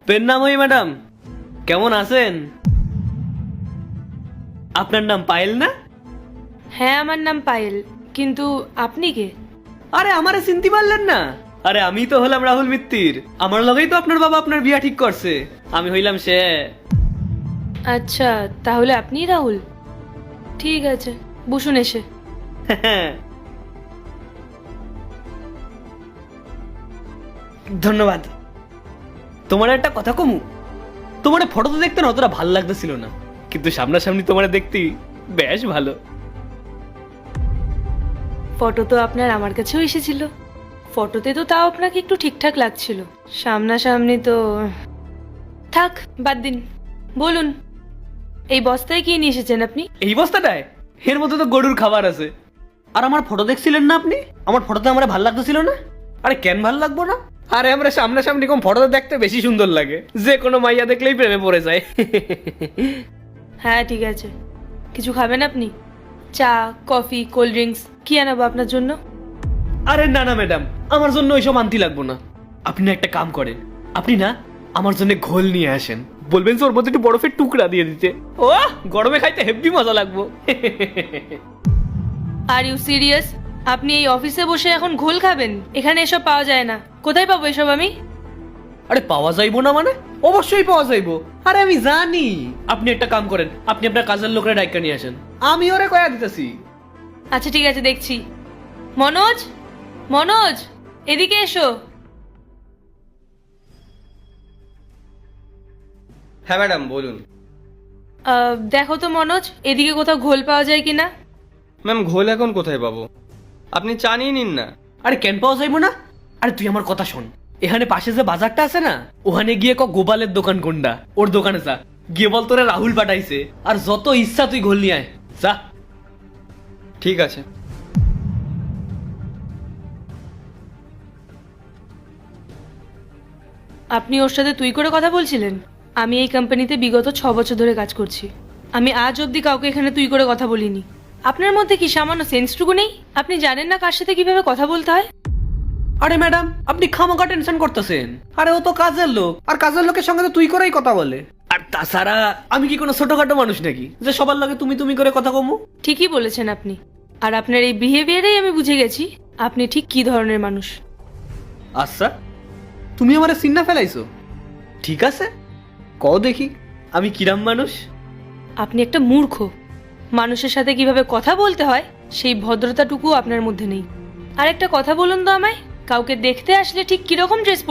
পেন্নাময়ী madam, কেমন আছেন? আপনার নাম পায়েল না? হ্যাঁ, আমার নাম পায়েল, কিন্তু আপনি কে? আরে আমারে চিনতে পারলেন না? আরে আমি তো হলাম রাহুল মিত্তির। আমার লগেই তো আপনার বাবা আপনার বিয়া ঠিক করছে। আমি হইলাম সে। আচ্ছা, তাহলে আপনিই রাহুল। ঠিক আছে, বসুন এসে। ধন্যবাদ। তোমার একটা কথা কমু, তোমার ফটোতে দেখতে না অতটা ভাল লাগতেছিল না, কিন্তু সামনাসামনি তোমার দেখতে বেশ ভালো। ফটো তো আপনার আমার কাছেও এসেছিল। ফটোতে তো তাও আপনাকে একটু ঠিকঠাক লাগছিল, সামনাসামনি তো থাক, বাদ দিন। বলুন, এই বস্তায় কি নিয়ে এসেছেন আপনি? এই বস্তাটায় এর মধ্যে তো গরুর খাবার আছে। আর আমার ফটো দেখছিলেন না আপনি? আমার ফটোতে আমার ভাল লাগতেছিল না? আরে কেন ভাল লাগবো না? আরে আমরা সামনাসামনি কম ফটোতে দেখতে বেশি সুন্দর লাগে, যে কোনো মাইয়া দেখলেই প্রেমে পড়ে যায়। হ্যাঁ, ঠিক আছে। কিছু খাবেন আপনি? চা, কফি, কোল্ড ড্রিঙ্কস কি আনাবো আপনার জন্য? আরে না না ম্যাডাম, আমার জন্য ওইসব আনতে লাগবো না। আপনি একটা কাম করেন, আপনি না আমার জন্য ঘোল নিয়ে আসেন। বলবেন যে ওর মধ্যে একটু বরফের টুকরা দিয়ে দিতে। ও গরমে খাইতে হেভি মজা লাগবো। Are you serious? আপনি এই অফিসে বসে এখন ঘোল খাবেন? এখানে এসব পাওয়া যায় না। কোথায় পাবো এসব আমি? আরে পাওয়া যাইবো না মানে? অবশ্যই পাওয়া যাইবো। আরে আমি জানি। আপনি একটা কাম করেন, আপনি আপনার কাজের লোকের ডাইকা নিয়ে আসেন, আমি ওরে কয়া দিতেছি। আচ্ছা, ঠিক আছে, দেখছি। মনোজ, মনোজ, এদিকে এসো। হ্যাঁ ম্যাডাম, বলুন। দেখো তো মনোজ, এদিকে কোথাও ঘোল পাওয়া যায় কিনা। ম্যাম, ঘোল এখন কোথায় পাবো? আপনি চা নিয়ে নিন না। আরে কেন পাওয়া যাইবো না? আরে তুই আমার কথা শোন, এখানে পাশে যে বাজারটা আছে না, ওখানে গিয়ে গোপালের দোকান কোনটা, ওর দোকানে যা, গিয়ে বল তোরে রাহুল পাঠাইছে, আর যত ইচ্ছা তুই ঘোল নিয়ে আয়, যা। ঠিক আছে। আপনি ওর সাথে তুই করে কথা বলছিলেন? আমি এই কোম্পানিতে বিগত 6 বছর ধরে কাজ করছি। আমি আজ অবধি কাউকে এখানে তুই করে কথা বলিনি। আপনার মধ্যে কি সামান্য সেন্সটুকু নেই? আপনি জানেন না কার সাথে কিভাবে কথা বলতে হয়? আরে ম্যাডাম, আপনি খামোখা টেনশন করতেছেন। আরে ও তো কাজের লোক, আর কাজের লোকের সঙ্গে তো তুই করেই কথা বলে। আর তাছাড়া আমি কি কোনো ছোটখাটো মানুষ নাকি যে সবার লগে তুমি তুমি করে কথা কমু? ঠিকই বলেছেন আপনি। আর আপনার এই বিহেভিয়ারেই আমি বুঝে গেছি আপনি ঠিক কি ধরনের মানুষ। আচ্ছা, তুমি আমারে চিন্না ফেলাইছো? ঠিক আছে, কও দেখি আমি কিরাম মানুষ। আপনি একটা মূর্খ। মানুষের সাথে কিভাবে কথা বলতে হয় সেই ভদ্রতাটুকু আপনার মধ্যে নেই। আর একটা কথা বলুন তো আমায়, কাউকে দেখতে আসলে ঠিক কিরকম ড্রেস পরতে